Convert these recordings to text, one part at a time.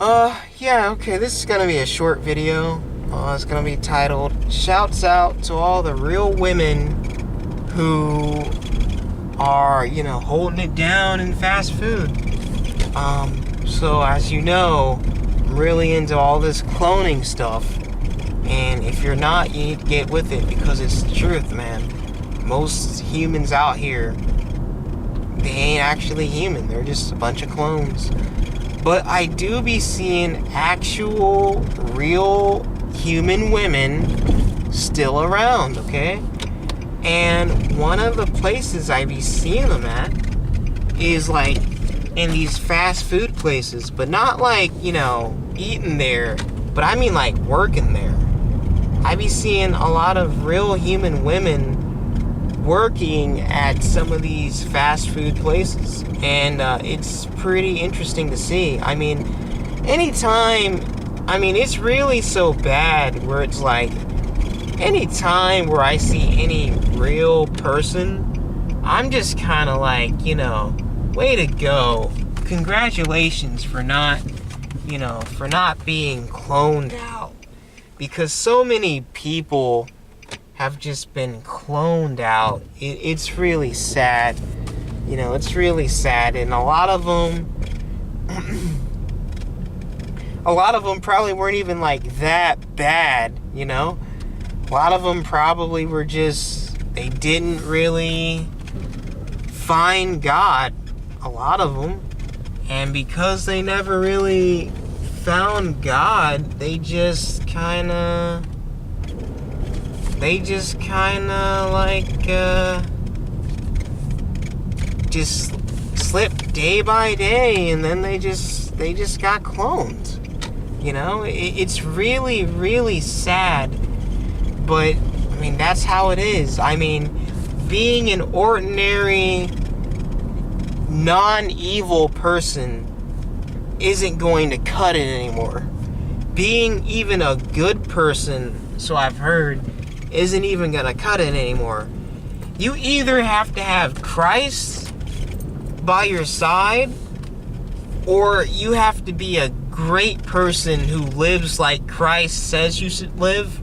Yeah, okay, this is gonna be a short video. It's gonna be titled, Shouts Out to All the Real Women Who Are, holding it down in fast food. So as you know, I'm really into all this cloning stuff. And if you're not, you need to get with it because it's the truth, man. Most humans out here, they ain't actually human. They're just a bunch of clones. But I do be seeing actual, real human women still around, okay? And one of the places I be seeing them at is like in these fast food places, but not like, eating there, but I mean like working there. I be seeing a lot of real human women working at some of these fast food places, and it's pretty interesting to see. I mean, it's really so bad where it's like, anytime where I see any real person, I'm just kind of like, way to go. Congratulations for not being cloned out. Because so many people have just been cloned out. It's really sad. It's really sad. And a lot of them probably weren't even like that bad, A lot of them probably were just, they didn't really find God. A lot of them. And because they never really found God, they just kind of just slipped day by day, and then they just got cloned. It's really, really sad, but I mean, that's how it is. I mean, being an ordinary non-evil person isn't going to cut it anymore. Being even a good person, so I've heard, isn't even gonna cut it anymore. You either have to have Christ by your side, or you have to be a great person who lives like Christ says you should live,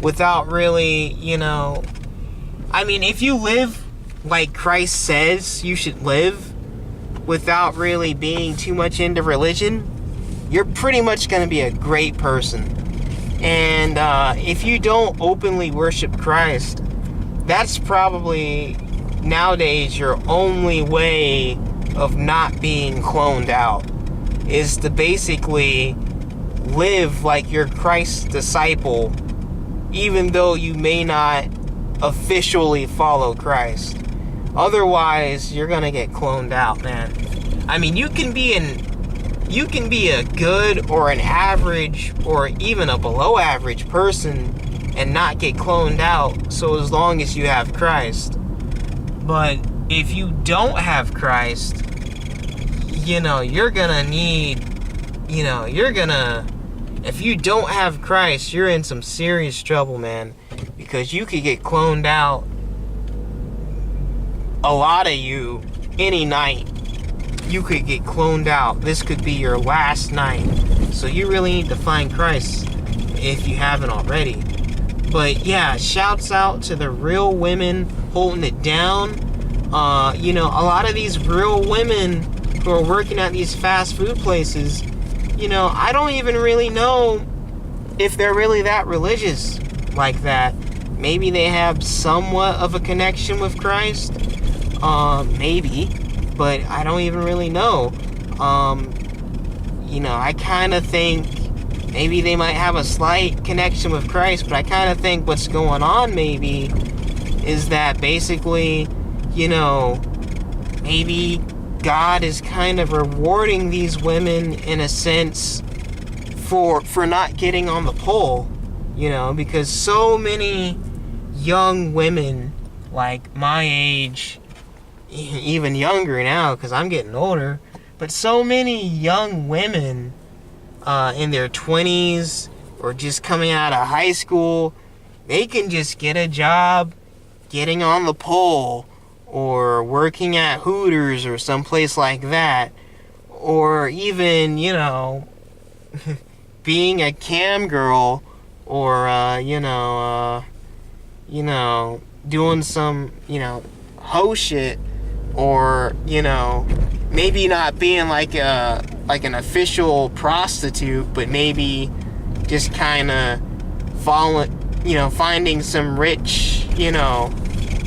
without really, if you live like Christ says you should live, without really being too much into religion, you're pretty much going to be a great person. And if you don't openly worship Christ, that's probably nowadays your only way of not being cloned out, is to basically live like you're Christ's disciple, even though you may not officially follow Christ. Otherwise, you're gonna get cloned out, man. I mean, you can be a good or an average or even a below average person and not get cloned out, so as long as you have Christ. But if you don't have Christ, you're gonna need, if you don't have Christ, you're in some serious trouble, man, because you could get cloned out, a lot of you, any night. You could get cloned out. This could be your last night. So you really need to find Christ if you haven't already. But yeah, shouts out to the real women holding it down. A lot of these real women who are working at these fast food places, I don't even really know if they're really that religious like that. Maybe they have somewhat of a connection with Christ. Maybe, but I don't even really know. I kind of think maybe they might have a slight connection with Christ, but I kind of think what's going on maybe is that basically, maybe God is kind of rewarding these women in a sense for not getting on the pole, because so many young women like my age, even younger now because I'm getting older, but so many young women in their 20s or just coming out of high school, they can just get a job getting on the pole or working at Hooters or someplace like that, or even, being a cam girl or doing some hoe shit, or maybe not being like an official prostitute, but maybe just kind of finding some rich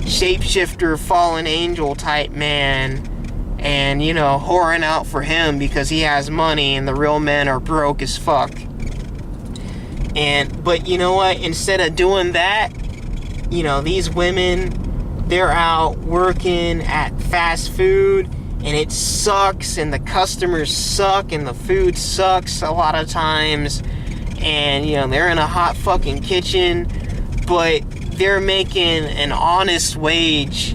shapeshifter fallen angel type man, and whoring out for him because he has money and the real men are broke as fuck. But you know what, instead of doing that, these women, they're out working at fast food, and it sucks, and the customers suck, and the food sucks a lot of times, and they're in a hot fucking kitchen, but they're making an honest wage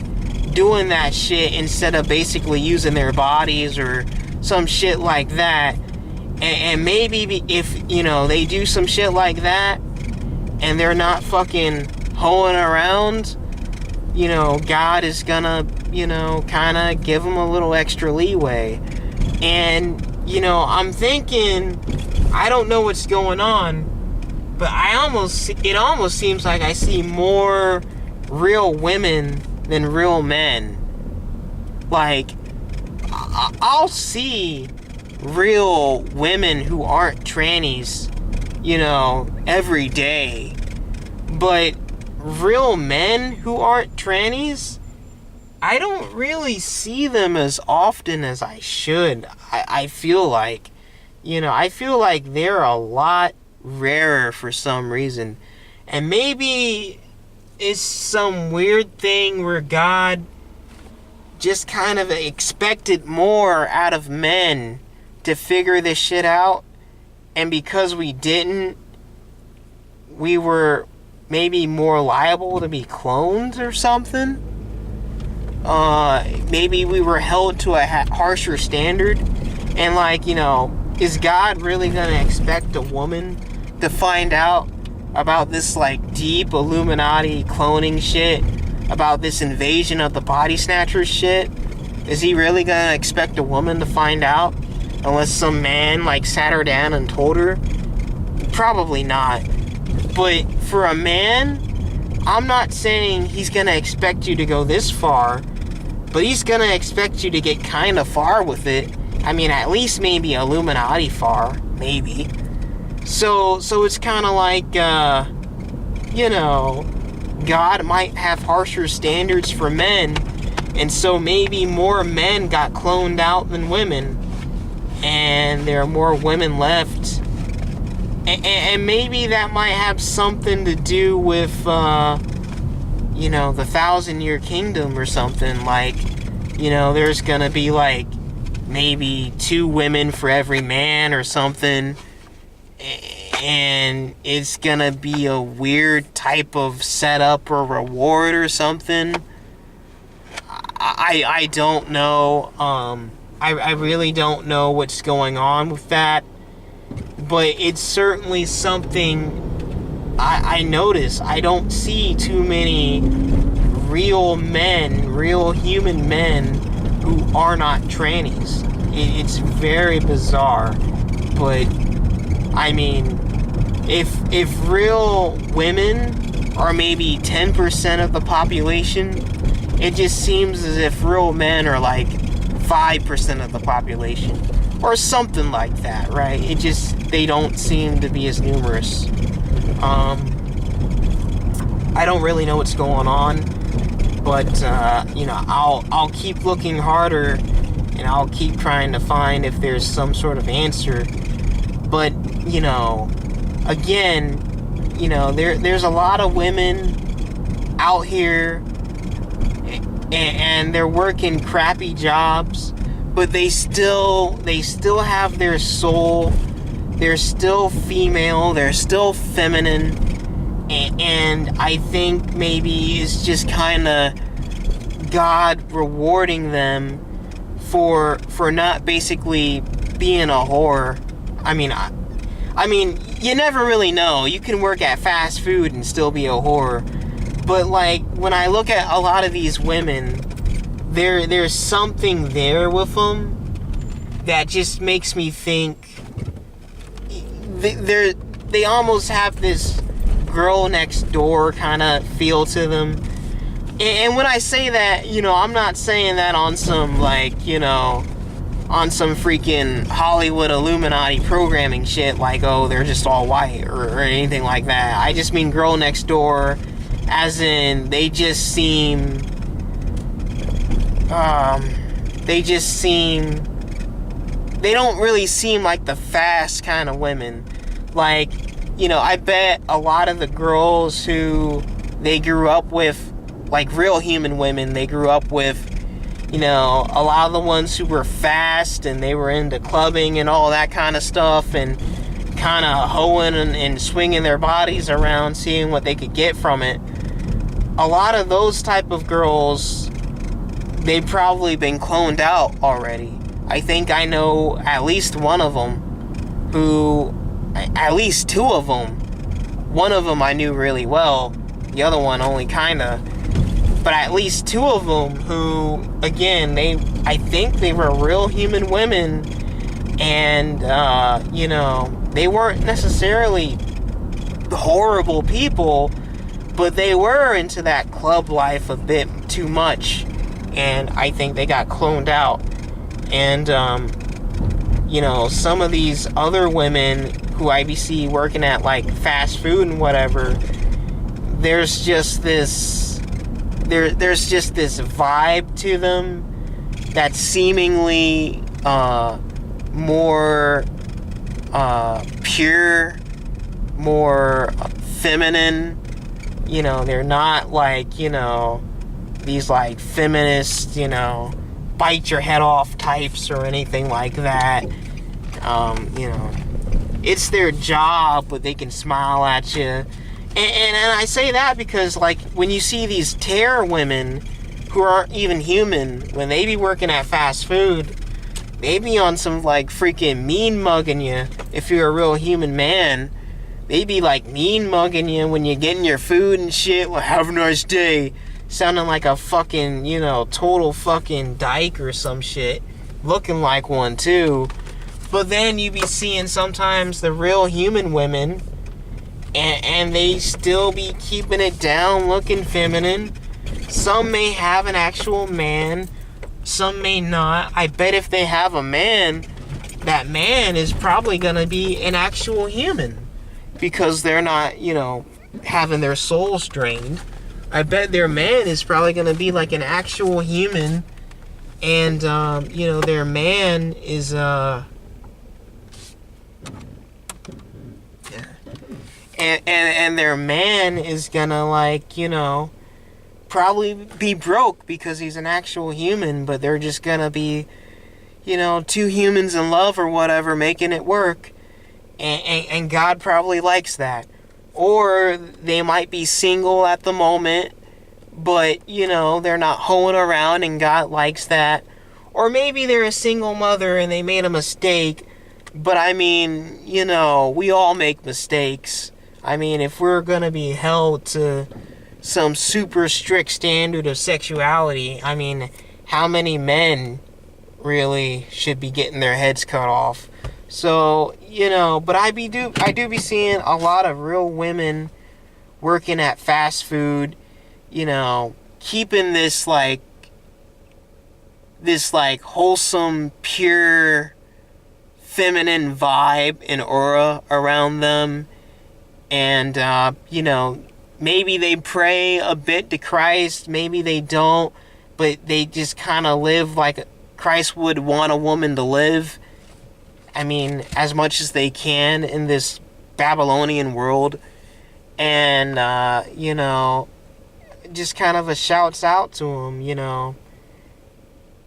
doing that shit instead of basically using their bodies or some shit like that. And maybe if they do some shit like that and they're not fucking hoeing around, God is gonna kind of give them a little extra leeway. And I'm thinking, I don't know what's going on, but it almost seems like I see more real women than real men. Like, I'll see real women who aren't trannies, every day. But real men who aren't trannies, I don't really see them as often as I should. I feel like, they're a lot rarer for some reason. And maybe it's some weird thing where God just kind of expected more out of men to figure this shit out, and because we didn't, we were maybe more liable to be cloned or something. Maybe we were held to a harsher standard, and is God really gonna expect a woman to find out about this deep Illuminati cloning shit, about this invasion of the body snatchers shit? Is he really gonna expect a woman to find out unless some man sat her down and told her? Probably not. But for a man, I'm not saying he's gonna expect you to go this far, but he's gonna expect you to get kind of far with it. I mean, at least maybe Illuminati far, maybe. So it's kind of like, God might have harsher standards for men, and so maybe more men got cloned out than women, and there are more women left. And maybe that might have something to do with, the 1,000-year kingdom or something. There's gonna be maybe 2 women for every man or something, and it's gonna be a weird type of setup or reward or something. I don't know. I really don't know what's going on with that, but it's certainly something I notice. I don't see too many real human men who are not trannies. It's very bizarre, but I mean, if real women are maybe 10% of the population, it just seems as if real men are 5% of the population, or something like that, right? They don't seem to be as numerous. I don't really know what's going on, but I'll keep looking harder, and I'll keep trying to find if there's some sort of answer. But again, there's a lot of women out here, and they're working crappy jobs, but they still have their soul. They're still female, they're still feminine, and I think maybe it's just kind of God rewarding them for not basically being a whore. I mean, you never really know. You can work at fast food and still be a whore. But when I look at a lot of these women, there's something there with them that just makes me think, they almost have this girl next door kind of feel to them. And when I say that, I'm not saying that on some, on some freaking Hollywood Illuminati programming shit, like, oh, they're just all white, or anything like that. I just mean girl next door, as in, they don't really seem like the fast kind of women. Like, I bet a lot of the girls who they grew up with, like real human women, they grew up with, a lot of the ones who were fast and they were into clubbing and all that kind of stuff, and kind of hoeing and swinging their bodies around, seeing what they could get from it. A lot of those type of girls, they've probably been cloned out already. I think I know at least one of them at least two of them. One of them I knew really well, the other one only kinda. But at least two of them who, again, I think they were real human women, and, they weren't necessarily horrible people, but they were into that club life a bit too much, and I think they got cloned out. And, some of these other women who I see working at, like, fast food and whatever, there's just this vibe to them that's seemingly more pure, more feminine. They're not like, these like feminist, bite your head off types or anything like that. It's their job, but they can smile at you. And I say that because, like, when you see these terror women who aren't even human, when they be working at fast food, they be on some, like, freaking mean mugging you. If you're a real human man, they be, like, mean mugging you when you're getting your food and shit. Well, have a nice day. Sounding like a fucking, total fucking dyke or some shit. Looking like one, too. But then you be seeing sometimes the real human women, and they still be keeping it down, looking feminine. Some may have an actual man, some may not. I bet if they have a man, that man is probably gonna be an actual human, because they're not, having their souls drained. I bet their man is probably gonna be like an actual human, and their man is And their man is gonna, like, probably be broke because he's an actual human, but they're just gonna be, two humans in love or whatever, making it work. And God probably likes that. Or they might be single at the moment, but, they're not hoeing around and God likes that. Or maybe they're a single mother and they made a mistake, but I mean, we all make mistakes. I mean, if we're gonna be held to some super strict standard of sexuality, I mean, how many men really should be getting their heads cut off? So, but I do be seeing a lot of real women working at fast food, keeping this wholesome, pure, feminine vibe and aura around them. And, maybe they pray a bit to Christ, maybe they don't, but they just kind of live like Christ would want a woman to live. I mean, as much as they can in this Babylonian world. And, just kind of a shouts out to them,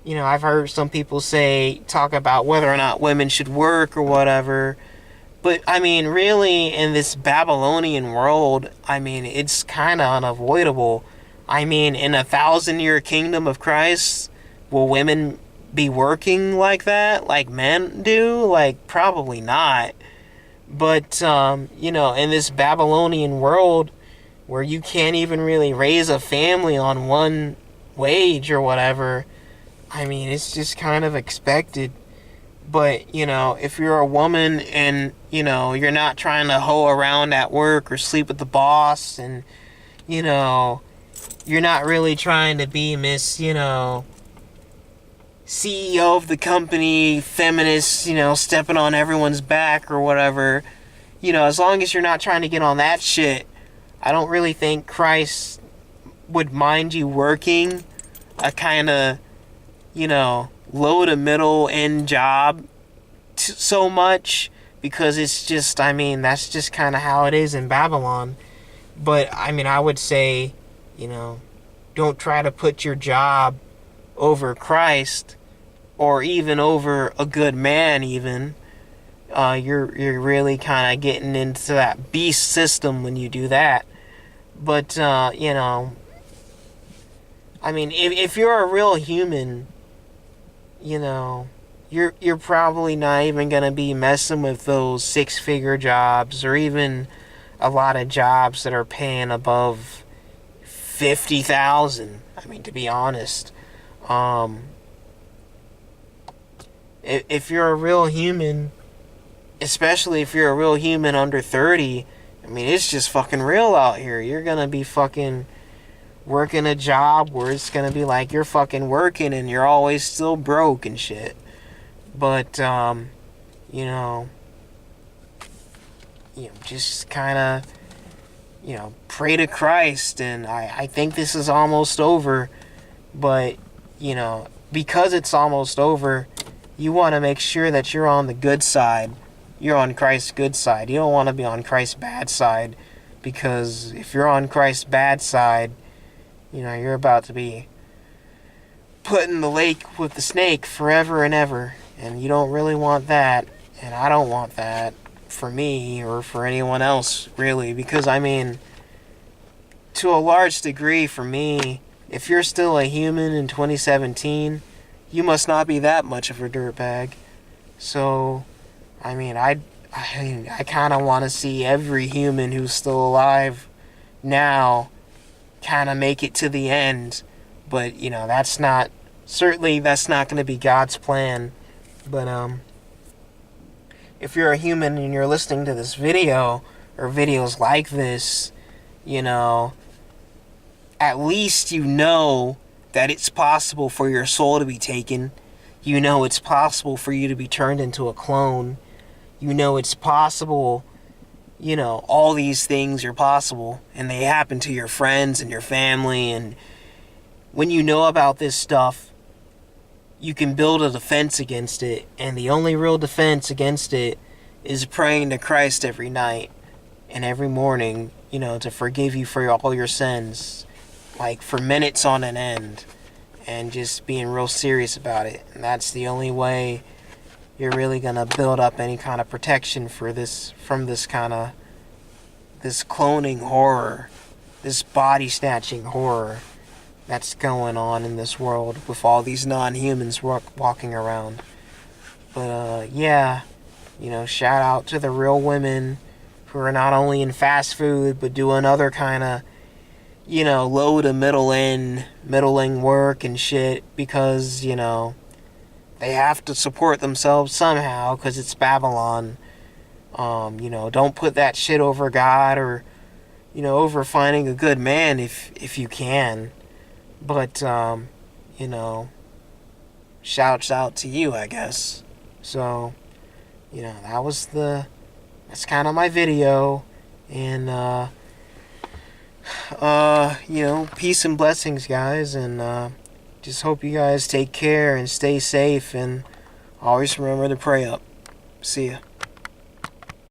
I've heard some people talk about whether or not women should work or whatever. But, I mean, really, in this Babylonian world, I mean, it's kind of unavoidable. I mean, in 1,000-year kingdom of Christ, will women be working like that, like men do? Like, probably not. But, in this Babylonian world, where you can't even really raise a family on one wage or whatever, I mean, it's just kind of expected But, you know, if you're a woman and, you know, you're not trying to hoe around at work or sleep with the boss, and, you know, you're not really trying to be Miss, you know, CEO of the company, feminist, you know, stepping on everyone's back or whatever, you know, as long as you're not trying to get on that shit, I don't really think Christ would mind you working a kind of, you know, low to middle end job so much, because it's just, I mean, that's just kind of how it is in Babylon. But, I mean, I would say, you know, don't try to put your job over Christ, or even over a good man even. You're really kind of getting into that beast system when you do that. But, you know, I mean, if you're a real human, you know, you're probably not even going to be messing with those six-figure jobs, or even a lot of jobs that are paying above 50,000. I mean, to be honest, if you're a real human, especially if you're a real human under 30, I mean, it's just fucking real out here. You're gonna be fucking working a job where it's gonna be like you're fucking working and you're always still broke and shit. But, you know, just kind of, you know, pray to Christ. And I think this is almost over. But, you know, because it's almost over, you want to make sure that you're on the good side. You're on Christ's good side. You don't want to be on Christ's bad side. Because if you're on Christ's bad side, you know, you're about to be put in the lake with the snake forever and ever. And you don't really want that. And I don't want that for me or for anyone else, really. Because, I mean, to a large degree for me, if you're still a human in 2017, you must not be that much of a dirtbag. So, I mean, I kind of want to see every human who's still alive now kind of make it to the end. But, you know, that's not going to be God's plan. But, if you're a human and you're listening to this video, or videos like this, you know, at least you know that it's possible for your soul to be taken. You know it's possible for you to be turned into a clone. You know it's possible, you know, all these things are possible, and they happen to your friends and your family. And when you know about this stuff, you can build a defense against it. And the only real defense against it is praying to Christ every night and every morning, you know, to forgive you for all your sins, like for minutes on an end, and just being real serious about it. And that's the only way you're really gonna build up any kind of protection for this, from this cloning horror, this body snatching horror that's going on in this world with all these non-humans walking around. But yeah, you know, shout out to the real women who are not only in fast food but doing other kind of, you know, low to middling work and shit, because, you know, they have to support themselves somehow because it's Babylon. You know, don't put that shit over God, or, you know, over finding a good man if you can. But, you know, shouts out to you, I guess. So, you know, that's kind of my video. And, you know, peace and blessings, guys. And, just hope you guys take care and stay safe. And always remember to pray up. See ya.